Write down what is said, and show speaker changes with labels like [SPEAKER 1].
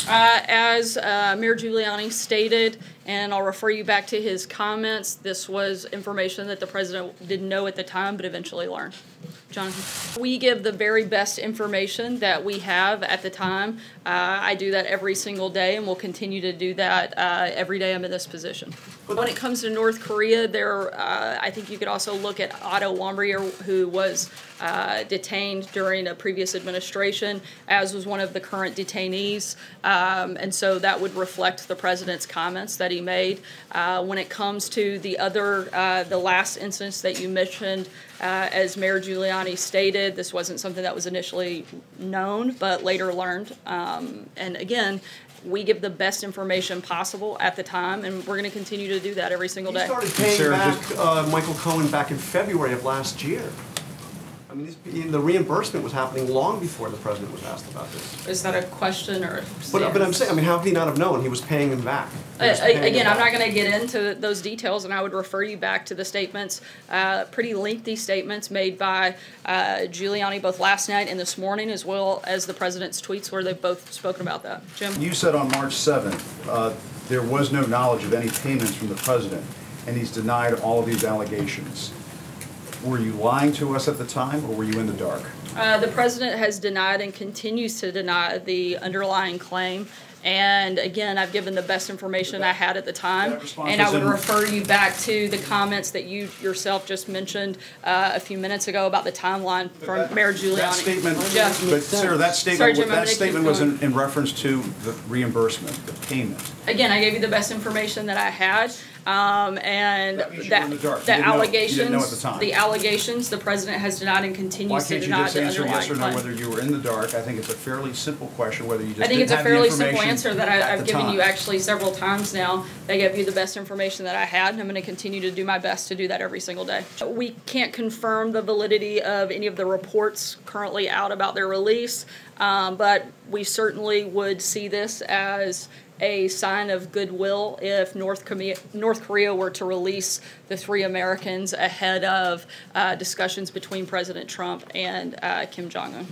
[SPEAKER 1] As Mayor Giuliani stated, and I'll refer you back to his comments, this was information that the president didn't know at the time, but eventually learned. Jonathan? We give the very best information that we have at the time. I do that every single day, and will continue to do that every day I'm in this position. When it comes to North Korea, I think you could also look at Otto Warmbier, who was detained during a previous administration, as was one of the current detainees, and so that would reflect the president's comments that he made. When it comes to the last instance that you mentioned, as Mayor Giuliani stated, this wasn't something that was initially known, but later learned. And again, we give the best information possible at the time, and we're going to continue to do that every single day.
[SPEAKER 2] You started paying back Michael Cohen back in February of last year. I mean, the reimbursement was happening long before the president was asked about this.
[SPEAKER 1] Is that a question or?
[SPEAKER 2] But I'm saying, I mean, how could he not have known? He was paying him back.
[SPEAKER 1] Again, I'm not going to get into those details, and I would refer you back to the statements, pretty lengthy statements made by Giuliani both last night and this morning, as well as the president's tweets where they've both spoken about that. Jim?
[SPEAKER 3] You said on March 7th there was no knowledge of any payments from the president, and he's denied all of these allegations. Were you lying to us at the time, or were you in the dark?
[SPEAKER 1] The president has denied and continues to deny the underlying claim. And again, I've given the best information I had at the time. And I would refer you back to the comments that you yourself just mentioned a few minutes ago about the timeline from Mayor Giuliani.
[SPEAKER 3] That statement, but Sarah, that statement was in reference to the reimbursement, the payment.
[SPEAKER 1] Again, I gave you the best information that I had. And the allegations, the president has denied and continues to deny the underlying claim. Why can't you just answer yes or no whether
[SPEAKER 3] you were in the dark? I think it's a fairly simple question whether you just
[SPEAKER 1] I think it's a fairly simple answer that I've given you actually several times now. I gave you the best information that I had, and I'm going to continue to do my best to do that every single day. We can't confirm the validity of any of the reports currently out about their release, but we certainly would see this as a sign of goodwill if North Korea were to release the 3 Americans ahead of discussions between President Trump and Kim Jong-un.